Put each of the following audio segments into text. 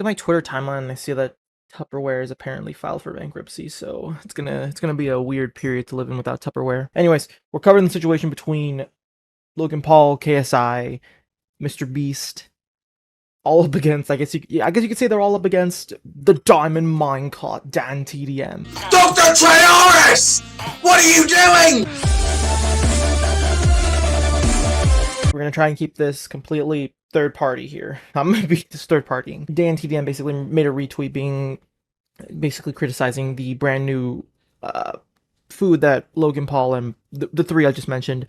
at my Twitter timeline and I see that Tupperware is apparently filed for bankruptcy, so it's gonna be a weird period to live in without Tupperware. Anyways, we're covering the situation between Logan Paul, KSI, MrBeast, all up against. I guess you could say they're all up against the Diamond Minecart Dan TDM. Dr. Treoris! What are you doing? We're gonna try and keep this completely third party here. I'm gonna be this third partying. Dan TDM basically made a retweet being basically criticizing the brand new food that Logan Paul and the three I just mentioned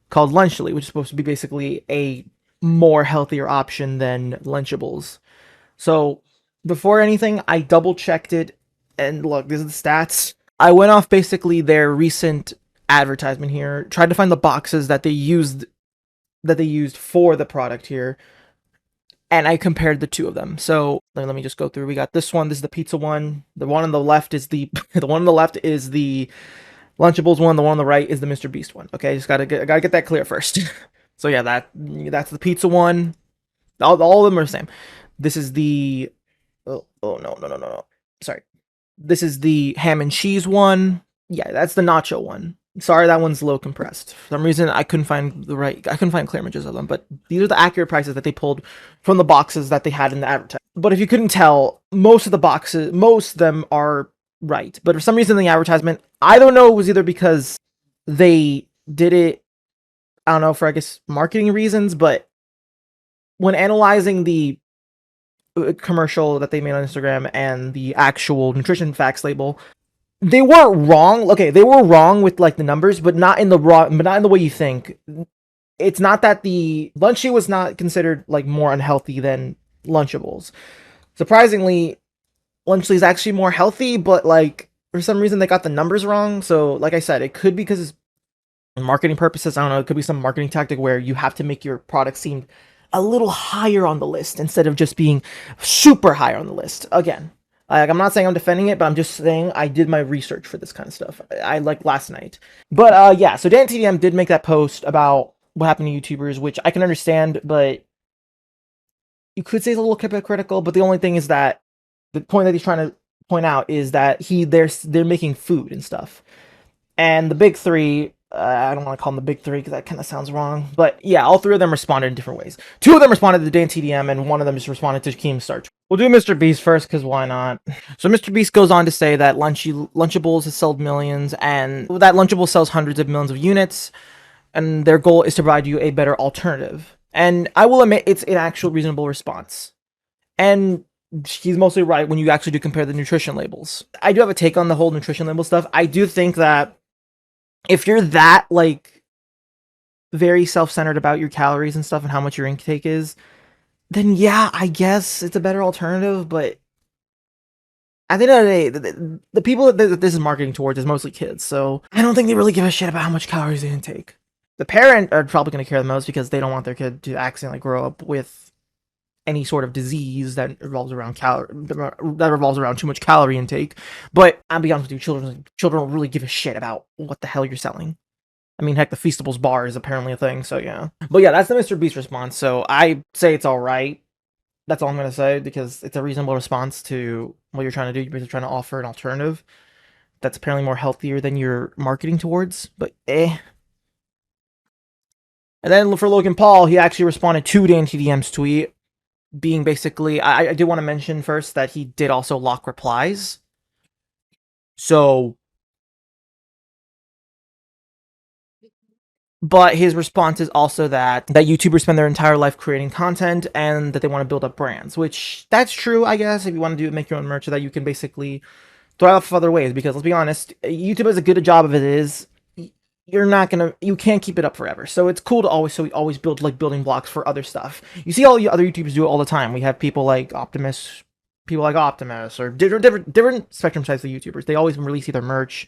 called Lunchlys, which is supposed to be basically a more healthier option than Lunchables. So before anything, I double checked it, and look, these are the stats. I went off basically their recent advertisement here, tried to find the boxes that they used for the product here, and I compared the two of them. So let me just go through. We got this one. This is the pizza one. The one on the left is the the one on the left is the Lunchables one. The one on the right is the MrBeast one. Okay, just gotta get that clear first. So yeah, that's the pizza one. All of them are the same. This is the no. Sorry. This is the ham and cheese one. Yeah, that's the nacho one. Sorry, that one's low compressed. For some reason, I couldn't find clear images of them, but these are the accurate prices that they pulled from the boxes that they had in the advertisement. But if you couldn't tell, most of them are right. But for some reason, in the advertisement, I don't know, it was either because they did it, I don't know, for, I guess, marketing reasons, but when analyzing the commercial that they made on Instagram and the actual nutrition facts label, they weren't wrong. Okay, they were wrong with like the numbers, but not in the way you think. It's not that the Lunchy was not considered like more unhealthy than Lunchables. Surprisingly, Lunchy is actually more healthy, but like for some reason they got the numbers wrong. So like I said, it could be because marketing purposes. I don't know. It could be some marketing tactic where you have to make your product seem a little higher on the list instead of just being super high on the list. Again, like, I'm not saying I'm defending it, but I'm just saying I did my research for this kind of stuff. I like last night. But yeah, so Dan TDM did make that post about what happened to YouTubers, which I can understand, but you could say it's a little hypocritical. But the only thing is that the point that he's trying to point out is that they're making food and stuff, and the big three. I don't want to call them the big three because that kind of sounds wrong. But yeah, all three of them responded in different ways. Two of them responded to Dan TDM, and one of them just responded to Keemstar. We'll do MrBeast first because why not? So MrBeast goes on to say that Lunchables has sold millions, and that Lunchables sells hundreds of millions of units, and their goal is to provide you a better alternative. And I will admit, it's an actual reasonable response. And he's mostly right when you actually do compare the nutrition labels. I do have a take on the whole nutrition label stuff. I do think that if you're that like very self-centered about your calories and stuff and how much your intake is, then yeah, I guess it's a better alternative. But at the end of the day, the people that this is marketing towards is mostly kids, so I don't think they really give a shit about how much calories they intake. The parent are probably going to care the most because they don't want their kid to accidentally grow up with any sort of disease that revolves around too much calorie intake. But I'll be honest with you, children don't really give a shit about what the hell you're selling. I mean, heck, the Feastables bar is apparently a thing, so yeah. But yeah, that's the MrBeast response, so I say it's alright. That's all I'm gonna say, because it's a reasonable response to what you're trying to do. You're basically trying to offer an alternative that's apparently more healthier than you're marketing towards, but eh. And then for Logan Paul, he actually responded to Dan TDM's tweet, being basically, I do want to mention first that he did also lock replies. So, but his response is also that YouTubers spend their entire life creating content and that they want to build up brands, which that's true, I guess. If you want to make your own merch, that you can basically thrive off of other ways, because let's be honest, YouTube does a good job of it is, you can't keep it up forever. So it's cool to always build like building blocks for other stuff. You see all the other YouTubers do it all the time. We have people like Optimus, or different spectrum types of YouTubers. They always release either merch.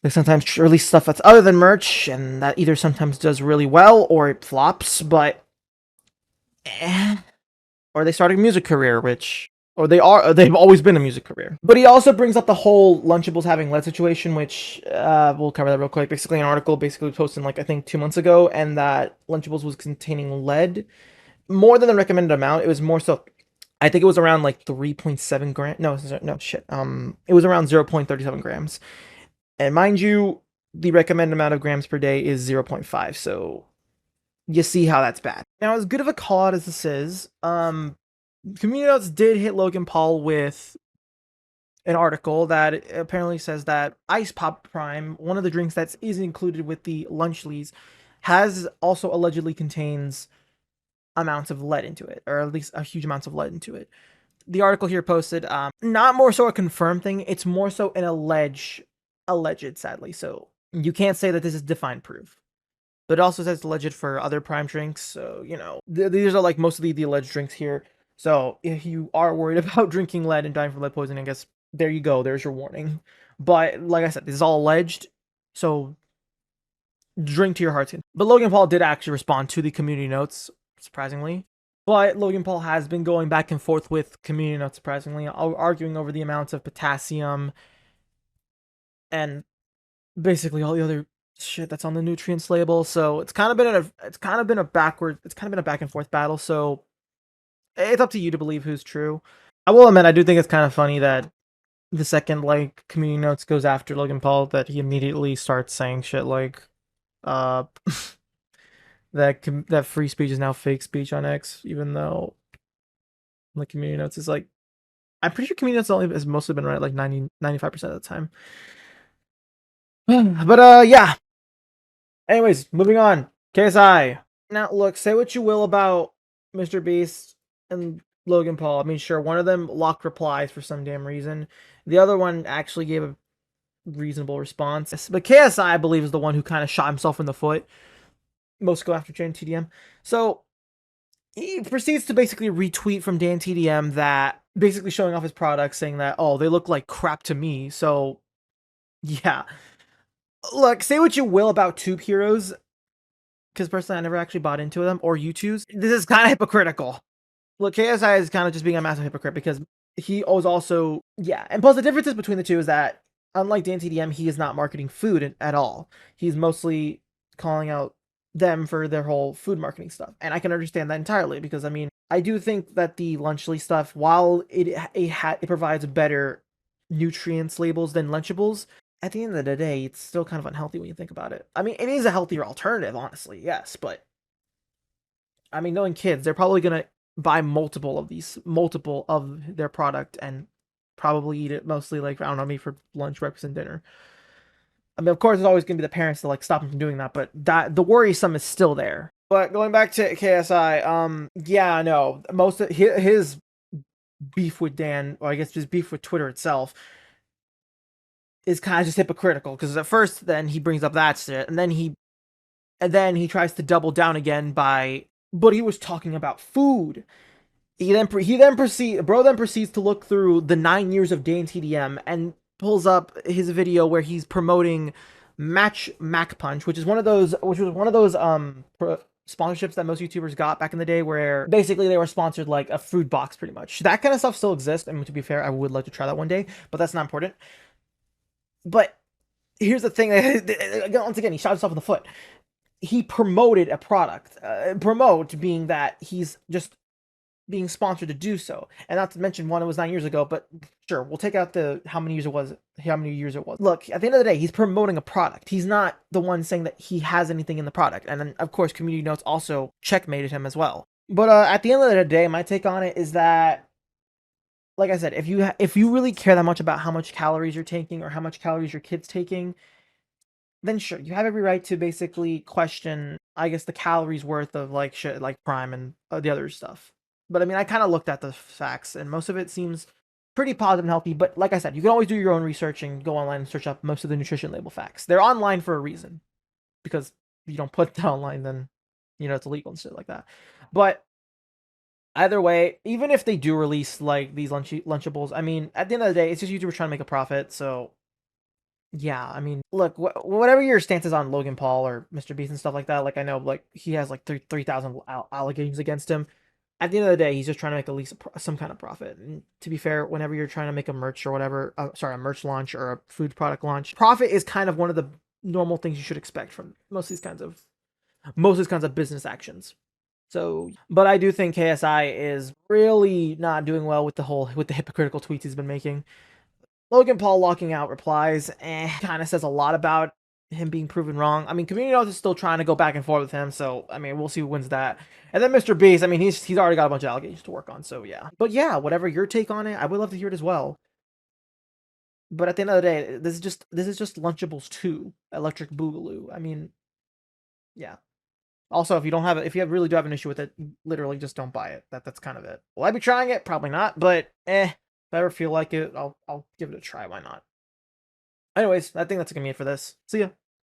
They sometimes release stuff that's other than merch, and that either sometimes does really well or it flops. But or they start a music career, they've always been a music career. But he also brings up the whole Lunchables having lead situation, which we'll cover that real quick. Basically, an article posted like I think 2 months ago, and that Lunchables was containing lead more than the recommended amount. It was more so I think it was around like 3.7 grams. No, shit. It was around 0.37 grams. And mind you, the recommended amount of grams per day is 0.5. So you see how that's bad. Now, as good of a call out as this is, Community Notes did hit Logan Paul with an article that apparently says that Ice Pop Prime, one of the drinks that is included with the Lunchlys, has also allegedly contains amounts of lead into it, or at least a huge amounts of lead into it. The article here posted, not more so a confirmed thing, it's more so an alleged, sadly. So you can't say that this is defined proof. But it also says alleged for other Prime drinks, so, you know, these are like mostly the alleged drinks here. So if you are worried about drinking lead and dying from lead poisoning, I guess there you go, there's your warning. But like I said, this is all alleged, so drink to your heart's content. But Logan Paul did actually respond to the community notes, surprisingly. But Logan Paul has been going back and forth with community notes, surprisingly, arguing over the amounts of potassium and basically all the other shit that's on the nutrients label. So it's kind of been a back and forth battle. So it's up to you to believe who's true. I will admit, I do think it's kind of funny that the second like community notes goes after Logan Paul, that he immediately starts saying shit like, uh, that free speech is now fake speech on X, even though the community notes is like, I'm pretty sure community notes only has mostly been right like 95% of the time. But yeah. Anyways, moving on. KSI. Now, look, say what you will about MrBeast and Logan Paul. I mean, sure, one of them locked replies for some damn reason. The other one actually gave a reasonable response. But KSI, I believe, is the one who kind of shot himself in the foot. Most go after Dan TDM. So he proceeds to basically retweet from Dan TDM that basically showing off his products, saying that, oh, they look like crap to me. So, yeah. Look, say what you will about tube heroes, because personally I never actually bought into them, or U2s. This is kind of hypocritical. Look, KSI is kind of just being a massive hypocrite because he was also, yeah. And plus the differences between the two is that, unlike Dan TDM, he is not marketing food at all. He's mostly calling out them for their whole food marketing stuff. And I can understand that entirely because, I mean, I do think that the Lunchlys stuff, while it provides better nutrients labels than Lunchables, at the end of the day, it's still kind of unhealthy when you think about it. I mean, it is a healthier alternative, honestly, yes, but I mean, knowing kids, they're probably gonna buy multiple of their product and probably eat it mostly like, I don't know, maybe for lunch, breakfast, and dinner. I mean, of course, it's always gonna be the parents to like stop them from doing that, but that the worrisome is still there. But going back to KSI, yeah, no, most of his beef with Dan, or I guess his beef with Twitter itself, is kind of just hypocritical because at first then he brings up that shit and then he tries to double down again but he was talking about food. He then proceeds to look through the 9 years of Dan TDM and pulls up his video where he's promoting Match Mac Punch, which was one of those sponsorships that most YouTubers got back in the day, where basically they were sponsored like a food box pretty much. That kind of stuff still exists, and to be fair, I would like to try that one day, but that's not important. But here's the thing, once again, he shot himself in the foot. He promoted a product. Promote being that he's just being sponsored to do so. And not to mention one, it was 9 years ago, but sure, we'll take out how many years it was. Look, at the end of the day, he's promoting a product. He's not the one saying that he has anything in the product. And then, of course, community notes also checkmated him as well. But at the end of the day, my take on it is that, like I said, if you really care that much about how much calories you're taking or how much calories your kid's taking, then sure, you have every right to basically question, I guess, the calories worth of like shit like Prime and the other stuff. But I mean, I kind of looked at the facts, and most of it seems pretty positive and healthy. But like I said, you can always do your own research and go online and search up most of the nutrition label facts. They're online for a reason, because if you don't put that online, then it's illegal and shit like that. But either way, even if they do release like these Lunchables, I mean, at the end of the day, it's just YouTubers trying to make a profit. So yeah, I mean, look, whatever your stance is on Logan Paul or MrBeast and stuff like that, like I know, like he has like 3,000 allegations against him. At the end of the day, he's just trying to make at least some kind of profit. And to be fair, whenever you're trying to make a merch or whatever, a merch launch or a food product launch, profit is kind of one of the normal things you should expect from most of these kinds of business actions. So, but I do think KSI is really not doing well with the hypocritical tweets he's been making. Logan Paul locking out replies, kind of says a lot about him being proven wrong. I mean, Community Notes is still trying to go back and forth with him, so I mean, we'll see who wins that. And then MrBeast, I mean, he's already got a bunch of allegations to work on, so yeah. But yeah, whatever your take on it, I would love to hear it as well. But at the end of the day, this is just Lunchables 2, Electric Boogaloo. I mean, yeah. Also, if you really do have an issue with it, literally just don't buy it. That's kind of it. Will I be trying it? Probably not, but if I ever feel like it, I'll give it a try. Why not? Anyways, I think that's gonna be it for this. See ya.